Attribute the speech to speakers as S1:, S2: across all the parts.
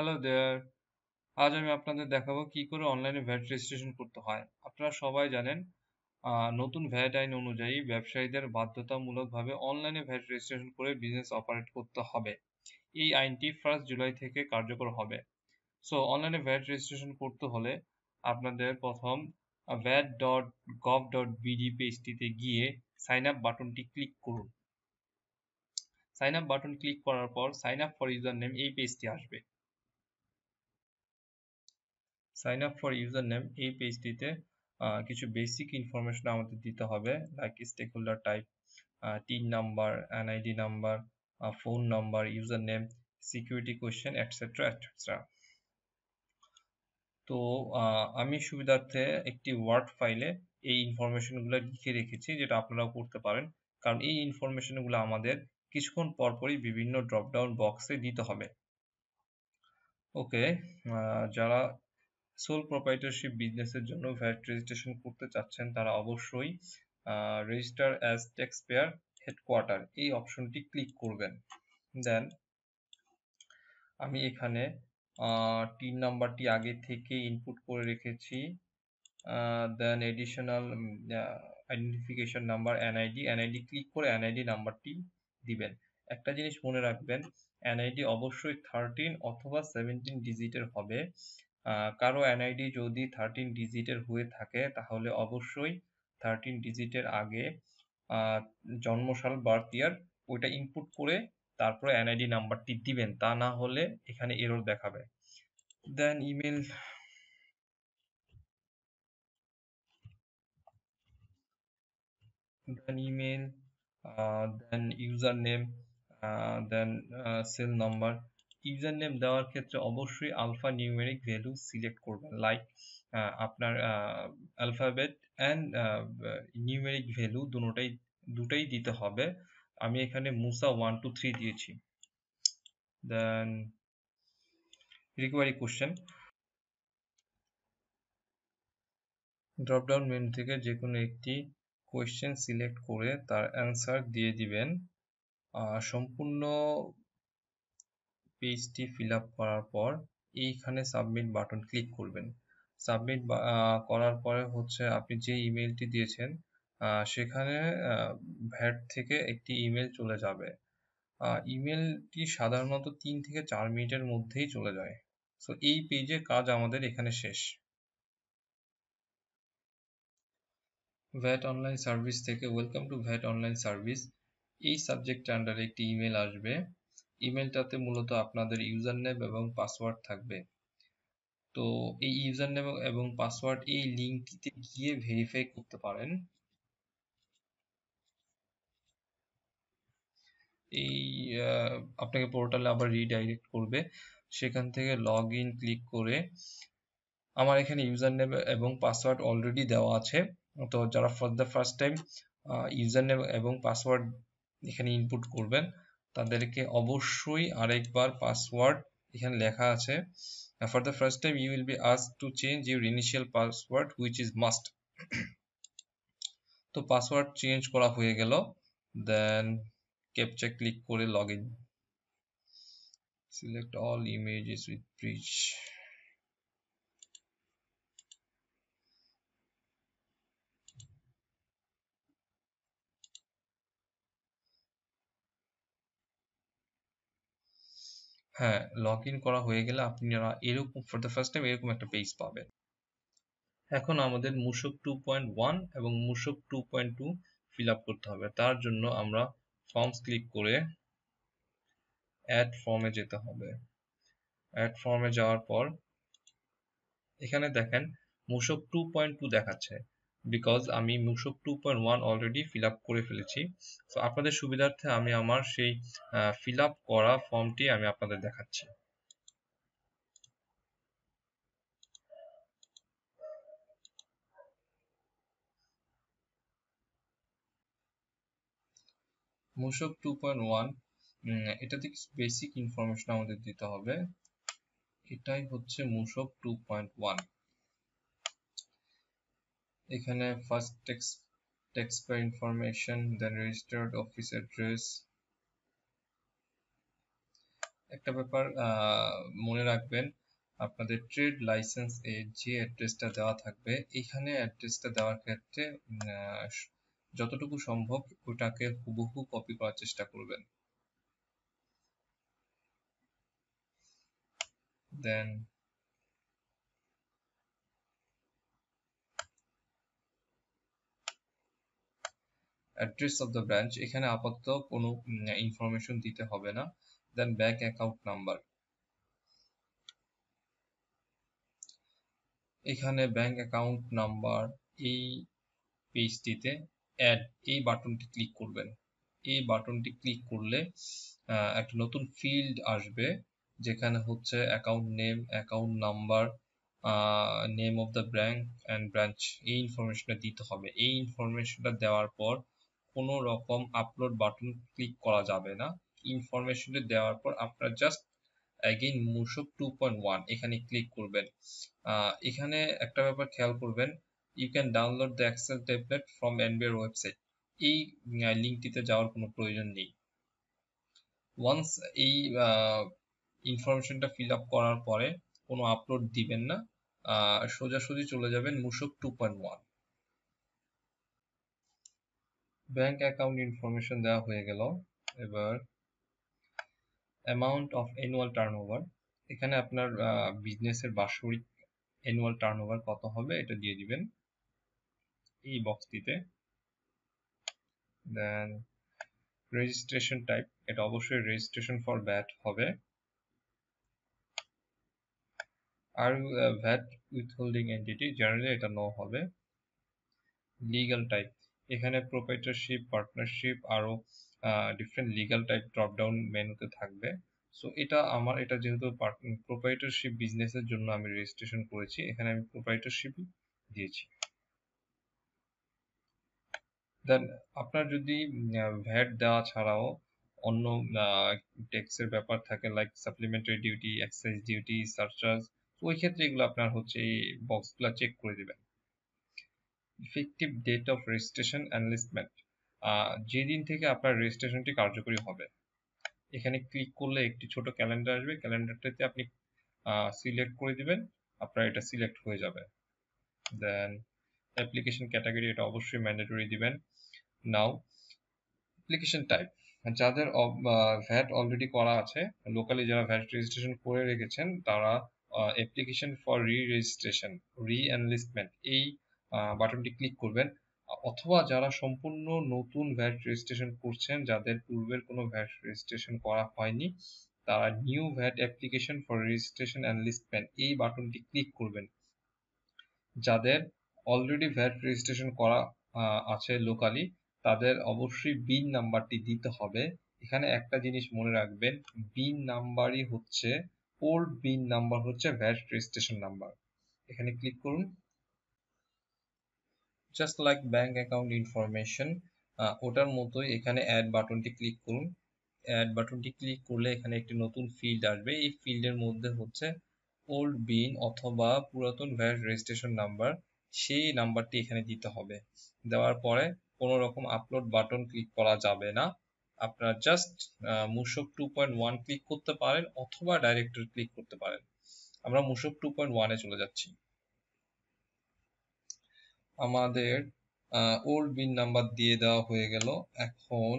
S1: Hello দেয়ার। আজ আমি আপনাদের দেখাবো কি করে অনলাইনে ভ্যাট রেজিস্ট্রেশন করতে হয়। আপনারা সবাই জানেন নতুন ভ্যাট আইন অনুযায়ী ব্যবসায়ীদের বাধ্যতামূলকভাবে অনলাইনে ভ্যাট রেজিস্ট্রেশন করে বিজনেস অপারেট করতে হবে। এই আইনটি 1 জুলাই থেকে কার্যকর হবে। সো অনলাইনে ভ্যাট রেজিস্ট্রেশন করতে হলে আপনাদের প্রথম vat.gov.bd পেজটিতে গিয়ে সাইন আপ বাটনটি ক্লিক করুন। সাইন আপ বাটন ক্লিক করার পর sign up for user name এই পেজটি আসবে। Sign up for user name এই পেজটিতে কিছু বেসিক ইনফরমেশন আমাদের দিতে হবে, like stakeholder type, TIN number, NID number, phone number, user name, security question, etcetera etcetera. তো আমি সুবিধার্থে একটি ওয়ার্ড ফাইলে এই ইনফরমেশনগুলো লিখে রেখেছি, যেটা আপনারাও করতে পারেন, কারণ এই ইনফরমেশনগুলো আমাদের কিছুক্ষণ পরপরই বিভিন্ন ড্রপডাউন বক্সে দিতে হবে। ওকে, যারা সোল প্রোপ্রাইটরশিপ বিজনেসের জন্য ভ্যাট রেজিস্ট্রেশন করতে চাচ্ছেন তারা অবশ্যই register as tax payer headquarter এই অপশনটি ক্লিক করবেন। দেন আমি এখানে টিন নাম্বারটি আগে থেকে ইনপুট করে রেখেছি। Then additional identification number NID click করে এনআইডি নাম্বারটি দিবেন। একটা জিনিস মনে রাখবেন, এনআইডি অবশ্যই 13 অথবা 17 ডিজিটের হবে। কারো এনআইডি যদি 13 ডিজিটের হয়ে থাকে তাহলে অবশ্যই 13 ডিজিটের আগে জন্মসাল বার্থ ইয়ার ওইটা ইনপুট করে তারপরে এনআইডি নাম্বারটি দিবেন, তা না হলে এখানে এরর দেখাবে। দেন ইমেল, দেন ইউজার নেম, দেন সেল নাম্বার। ইউজার নেম দেওয়ার ক্ষেত্রে অবশ্যই আলফা নিউমেরিক ভ্যালু সিলেক্ট করবেন, লাইক আপনার অ্যালফাবেট অ্যান্ড নিউমেরিক ভ্যালু দুটাই দিতে হবে। আমি এখানে মুসা 1 2 3 দিয়েছি। দেন রিকোয়ারি কোশ্চেন, ড্রপডাউন মেনু থেকে যে কোনো একটি কোয়েশ্চেন সিলেক্ট করে তার অ্যান্সার দিয়ে দিবেন। সম্পূর্ণ পেজটি ফিল আপ করার পর এইখানে সাবমিট বাটন ক্লিক করবেন। সাবমিট করার পরে হচ্ছে আপনি যে ইমেলটি দিয়েছেন সেখানে ভ্যাট থেকে একটি ইমেল চলে যাবে। ইমেলটি সাধারণত 3 থেকে 4 মিনিটের মধ্যেই চলে যায়। সো এই পেজের কাজ আমাদের এখানে শেষ। ভ্যাট অনলাইন সার্ভিস থেকে welcome to VAT online service এই সাবজেক্টের আন্ডারে একটি ইমেল আসবে। ইমেলটাতে মূলত আপনাদের ইউজার নেম এবং পাসওয়ার্ড থাকবে। তো এই ইউজার নেম এবং পাসওয়ার্ড এই লিঙ্কটিতে গিয়ে ভেরিফাই করতে পারেন। এই আপনাকে পোর্টালে আবার রিডাইরেক্ট করবে, সেখান থেকে লগ ইন ক্লিক করে, আমার এখানে ইউজার নেম এবং পাসওয়ার্ড অলরেডি দেওয়া আছে। তো যারা for the first time user name এবং পাসওয়ার্ড এখানে ইনপুট করবেন তাদেরকে অবশ্যই আরেকবার পাসওয়ার্ড এখানে লেখা আছে, for the first time you will be asked to change your initial password which is must. তো পাসওয়ার্ড চেঞ্জ করা হয়ে গেল। দেন ক্যাপচা ক্লিক করে log in, select all images with bridge. হ্যাঁ, লগ ইন করা হয়ে গেলে আপনারা এরকম ফর দ্য ফার্স্ট টাইম এরকম একটা পেজ পাবেন। এখন আমাদের মূসক 2.1 এবং মূসক 2.2 ফিল আপ করতে হবে। তার জন্য আমরা ফর্মস ক্লিক করে অ্যাড ফর্মে যেতে হবে। অ্যাড ফর্মে যাওয়ার পর এখানে দেখেন মূসক 2.2 দেখাচ্ছে, বিকজ আমি মূসক 2.1 অলরেডি ফিল আপ করে ফেলেছি। তো আপনাদের সুবিধার্থে আমি আমার সেই ফিল আপ করা ফর্মটি আমি আপনাদের দেখাচ্ছি। মূসক 2.1 এটাতে কিছু বেসিক ইনফরমেশন আমাদের দিতে হবে। এটাই হচ্ছে মূসক 2.1। এখানে first taxpayer information, then registered office address, একটা ব্যাপার মনে রাখবেন, আপনাদের ট্রেড লাইসেন্স এর যে অ্যাড্রেসটা দেওয়া থাকবে, এখানে অ্যাড্রেসটা দেওয়ার ক্ষেত্রে যতটুকু সম্ভব ওটাকে হুবহু কপি করার চেষ্টা করবেন। দেন অ্যাড্রেস অফ দ্য ব্রাঞ্চ, এখানে আপাতত কোনো ইনফরমেশন দিতে হবে না। দেন ব্যাংক অ্যাকাউন্ট নাম্বার, এখানে ব্যাংক অ্যাকাউন্ট নাম্বার এই পেজটিতে অ্যাড এই বাটনটি ক্লিক করবেন। এই বাটনটি ক্লিক করলে একটা নতুন ফিল্ড আসবে, যেখানে হচ্ছে account name, account number, name of the bank and branch, এই ইনফরমেশনটা দিতে হবে। এই ইনফরমেশনটা দেওয়ার পর কোনো রকম আপলোড বাটন ক্লিক করা যাবে না। ইনফরমেশনটা দেওয়ার পর আপনার জাস্ট অ্যাগেইন মূসক 2.1 এখানে ক্লিক করবেন। এখানে একটা ব্যাপার খেয়াল করবেন, you can download the Excel template from NBR website, এই লিঙ্কটিতে যাওয়ার কোনো প্রয়োজন নেই। ওয়ান্স এই ইনফরমেশনটা ফিল আপ করার পরে কোনো আপলোড দিবেন না, সোজাসুজি চলে যাবেন মূসক 2.1। ব্যাংক অ্যাকাউন্ট ইনফরমেশন দেওয়া হয়ে গেল। এবার অ্যামাউন্ট অফ অ্যানুয়াল টার্নওভার, এখানে আপনার বিজনেসের বার্ষিক অ্যানুয়াল টার্নওভার কত হবে এটা দিয়ে দিবেন এই বক্সটিতে। দেন রেজিস্ট্রেশন টাইপ, এটা অবশ্যই রেজিস্ট্রেশন ফর ভ্যাট হবে। আর ভ্যাট উইথহোল্ডিং এন্টিটি, জেনারেলি এটা নো হবে। লিগ্যাল টাইপ, এখানে প্রোপ্রাইটরশিপ, পার্টনারশিপ, আরও different legal type drop down মেনুতে থাকবে। সো এটা যেহেতু প্রোপ্রাইটরশিপ বিজনেসের জন্য আমি রেজিস্ট্রেশন করেছি, এখানে আমি প্রোপ্রাইটরশিপই দিয়েছি। দেন আপনার যদি ভ্যাট দেওয়া ছাড়াও অন্য ট্যাক্সের ব্যাপার থাকে, like supplementary duty, excise duty, surcharge, ওই ক্ষেত্রে এগুলো আপনার হচ্ছে এই বক্সগুলো চেক করে দিবেন। Effective date of registration enlistment, যেদিন থেকে আপনার রেজিস্ট্রেশনটি কার্যকরী হবে, এখানে ক্লিক করলে একটি ছোট ক্যালেন্ডার আসবে, ক্যালেন্ডারটাতে আপনি সিলেক্ট করে দিবেন, আপনার এটা সিলেক্ট হয়ে যাবে। দেন অ্যাপ্লিকেশন ক্যাটাগরি, এটা অবশ্যই ম্যান্ডেটরি দিবেন। নাও অ্যাপ্লিকেশন টাইপ, যাদের ভ্যাট অলরেডি করা আছে, লোকালি যারা ভ্যাট রেজিস্ট্রেশন করে রেখেছেন, তারা অ্যাপ্লিকেশন ফর রেজিস্ট্রেশন, এনলিস্টমেন্ট এই বাটনটি ক্লিক করবেন। অথবা যারা সম্পূর্ণ নতুন ভ্যাট রেজিস্ট্রেশন করছেন, যাদের পূর্বের কোনো ভ্যাট রেজিস্ট্রেশন করা হয়নি, তারা new VAT application for registration enlistment এই বাটনটি ক্লিক করবেন। যাদের অলরেডি ভ্যাট রেজিস্ট্রেশন করা আছে লোকালি, তাদের অবশ্যই বিন নাম্বারটি দিতে হবে। এখানে একটা জিনিস মনে রাখবেন, বিন নাম্বারই হচ্ছে, ওল্ড বিন নাম্বার হচ্ছে ভ্যাট রেজিস্ট্রেশন নাম্বার। এখানে ক্লিক করুন। Just like bank account information, ওটার মতোই এখানে অ্যাড বাটনটি ক্লিক করুন। অ্যাড বাটনটি ক্লিক করলে এখানে একটি নতুন ফিল্ড আসবে। এই ফিল্ডের মধ্যে হচ্ছে ওল্ড বিন অথবা পুরাতন ভ্যাট রেজিস্ট্রেশন নাম্বার, সেই নাম্বারটি এখানে দিতে হবে। দেওয়ার পরে কোনো রকম আপলোড বাটন ক্লিক করা যাবে না। আপনারা জাস্ট মূসক 2.1 ক্লিক করতে পারেন অথবা ডাইরেক্টর ক্লিক করতে পারেন। আমরা মূসক 2.1 এ চলে যাচ্ছি। আমাদের ওল্ড বিন নাম্বার দিয়ে দেওয়া হয়ে গেল। এখন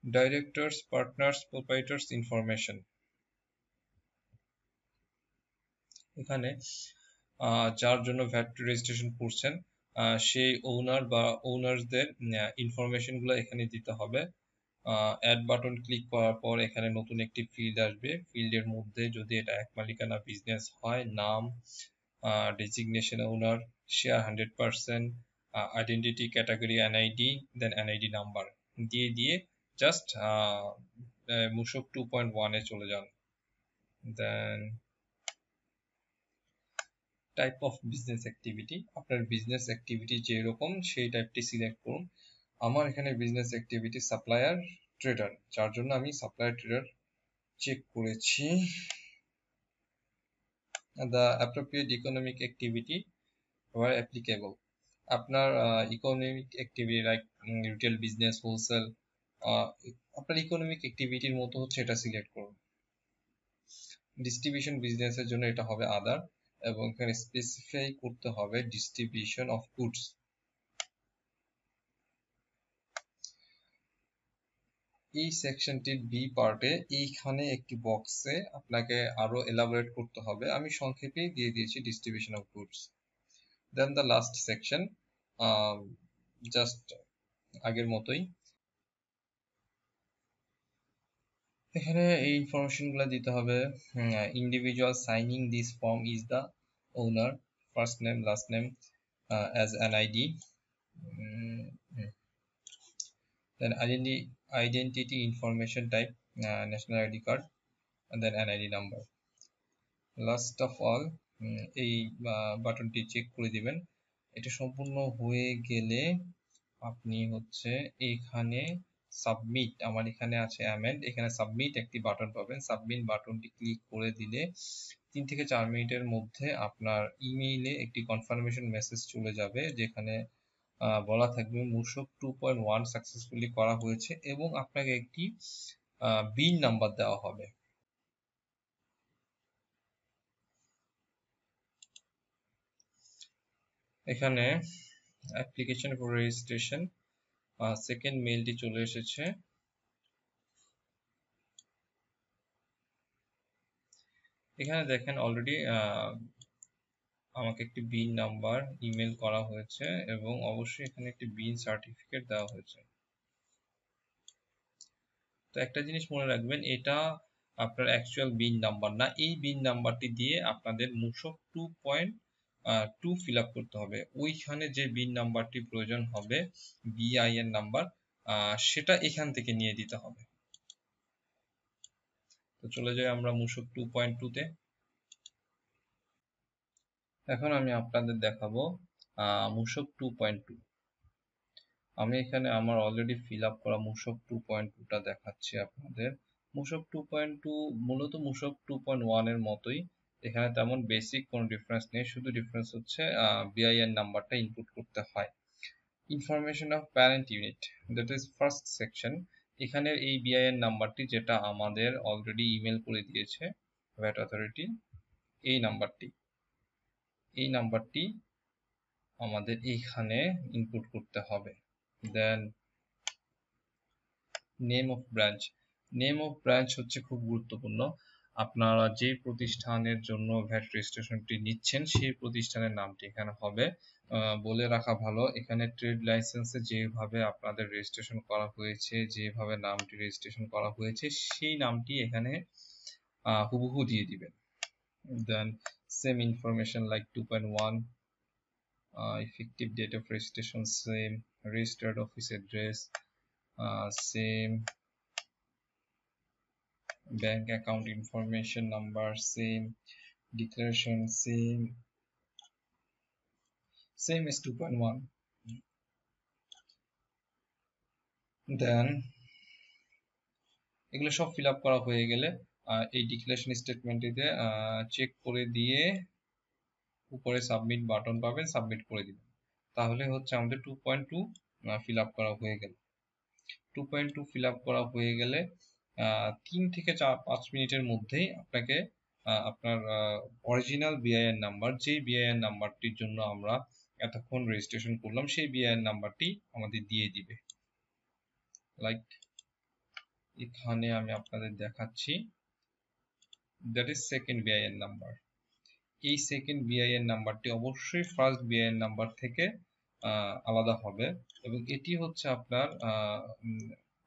S1: ডাইরেক্টরস, পার্টনার্স, প্রোপ্রাইটরস ইনফরমেশন, এখানে যার জন্য ভ্যাট রেজিস্ট্রেশন করছেন সেই ওনার বা ওনার্সদের ইনফরমেশনগুলো এখানে দিতে হবে। অ্যাড বাটন ক্লিক করার পর এখানে নতুন একটি ফিল্ড আসবে। ফিল্ডের মধ্যে যদি এটা এক মালিকানা বিজনেস হয়, নাম, ডেজিগনেশন ওনার, শেয়ার 100%, আইডেন্টিটি ক্যাটাগরি এনআইডি, দেন এনআইডি নাম্বার দিয়ে জাস্ট মূসক 2.1 এ চলে যান। দেন টাইপ অফ বিজনেস অ্যাক্টিভিটি, আপনার বিজনেস অ্যাক্টিভিটি যেরকম সেই টাইপটি সিলেক্ট করুন। আমার এখানে বিজনেস অ্যাক্টিভিটি সাপ্লায়ার ট্রেডার, যার জন্য আমি সাপ্লায়ার ট্রেডার চেক করেছি। The appropriate economic activity were applicable, আপনার economic activity like retail business, wholesale, আপনার ইকোনমিক অ্যাক্টিভিটির মতো হচ্ছে এটা সিলেক্ট করুন। ডিস্ট্রিবিউশন বিজনেসের জন্য এটা হবে আদার, এবং এখানে স্পেসিফাই করতে হবে ডিস্ট্রিবিউশন অফ গুডস। এই সেকশনটির বি পার্টে এইখানে একটি বক্সে আপনাকে আরো এলাবোরেট করতে হবে। আমি সংক্ষেপেই দিয়ে দিয়েছি distribution of goods. Then the last section, just আগের মতোই এখানে এই ইনফরমেশন গুলো দিতে হবে। Individual signing this form is the owner, first name last name as an ID, then identity information type, national ID card, and then NID number. Last of all এই বাটনটি check করে দিবেন। এটা সম্পূর্ণ হয়ে গেলে আপনি হচ্ছে এখানে সাবমিট, আমার এখানে আছে অ্যামেন্ড, এখানে সাবমিট একটি বাটন পাবেন। সাবমিট বাটনটি ক্লিক করে দিলে 3 থেকে 4 মিনিটের মধ্যে আপনার ইমেইলে একটি কনফার্মেশন মেসেজ চলে যাবে, যেখানে বলা থাকবে মূসক 2.1 সাকসেসফুলি করা হয়েছে এবং আপনাকে একটি বিন নাম্বার দেওয়া হবে। এখানে অ্যাপ্লিকেশন ফর রেজিস্ট্রেশন সেকেন্ড মেইলটি চলে এসেছে। এখানে দেখেন অলরেডি আমাকে একটি বিন নাম্বার ইমেল করা হয়েছে এবং অবশ্যই এখানে একটি বিন সার্টিফিকেট দেওয়া হয়েছে। তো একটা জিনিস মনে রাখবেন, এটা আপনার অ্যাকচুয়াল বিন নাম্বার না। এই বিন নাম্বারটি দিয়ে আপনাদের মূসক 2.2 ফিল আপ করতে হবে। ওইখানে যে বিন নাম্বারটি প্রয়োজন হবে বিআইএন নাম্বার, সেটা এখান থেকে নিয়ে দিতে হবে। তো চলে যাই আমরা মূসক 2.2 তে। এখন আমি আপনাদের দেখাবো মূসক 2.2। আমি এখানে আমার অলরেডি ফিল আপ করা মূসক 2.2টা দেখাচ্ছি আপনাদের। মূসক 2.2 মূলত মূসক 2.1 এর মতোই, এখানে তেমন বেসিক কোনো ডিফারেন্স নেই, শুধু ডিফারেন্স হচ্ছে বিআইএন নাম্বারটা ইনপুট করতে হয়। Information of parent unit, that is first section. এখানের এই বিআইএন নাম্বারটি যেটা আমাদের অলরেডি ইমেল করে দিয়েছে ভ্যাট অথরিটি, এই নাম্বারটি আমাদের এইখানে ইনপুট করতে হবে। Then name of branch, name of branch হচ্ছে খুব গুরুত্বপূর্ণ। আপনারা যে প্রতিষ্ঠানের জন্য ভ্যাট রেজিস্ট্রেশনটি নিচ্ছেন সেই প্রতিষ্ঠানের নামটি এখানে হবে। বলে রাখা ভালো, এখানে ট্রেড লাইসেন্সে যেভাবে আপনাদের রেজিস্ট্রেশন করা হয়েছে, যেভাবে নামটি রেজিস্ট্রেশন করা হয়েছে সেই নামটি এখানে হুবহু দিয়ে দিবেন। Then same information like 2.1, effective date of registration same, registered office address same, bank account information number same, declaration same as 2.1. দেন এগুলো সব ফিল আপ করা হয়ে গেলে এই ডিক্লারেশন স্টেটমেন্টটিতে চেক করে দিয়ে উপরে সাবমিট বাটন পাবেন, সাবমিট করে দিবেন। তাহলে হচ্ছে আমাদের 2.2 ফিল আপ করা হয়ে গেল। 2.2 ফিল আপ করা হয়ে গেলে 3 থেকে 5 মিনিটের মধ্যেই আপনাকে আপনার অরিজিনাল বিআইএন নাম্বার, যেই বিআইএন নাম্বারটির জন্য আমরা এতক্ষণ রেজিস্ট্রেশন করলাম, সেই বিআইএন নাম্বারটি আমাদের দিয়ে দিবে। লাইক এখানে আমি আপনাদের দেখাচ্ছি, that is second BIN number. এই সেকেন্ড বিআইএন নাম্বারটি অবশ্যই ফার্স্ট বিআইএন নাম্বার থেকে আলাদা হবে এবং এটি হচ্ছে আপনার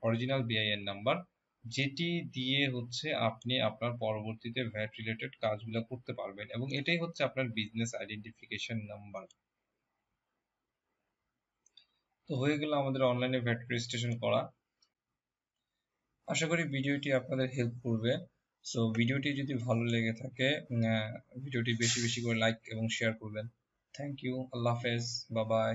S1: অরিজিনাল বিআইএন নাম্বার, যেটি দিয়ে হচ্ছে আপনি আপনার পরবর্তীতে ভ্যাট রিলেটেড কাজগুলো করতে পারবেন এবং এটাই হচ্ছে আপনার বিজনেস আইডেন্টিফিকেশন নাম্বার। তো হয়ে গেল আমাদের অনলাইনে ভ্যাট রেজিস্ট্রেশন করা। আশা করি ভিডিওটি আপনাদের হেল্প করবে। সো ভিডিওটি যদি ভালো লেগে থাকে ভিডিওটি বেশি বেশি করে লাইক এবং শেয়ার করবেন। থ্যাংক ইউ, আল্লাহ হাফেজ, বাই বাই।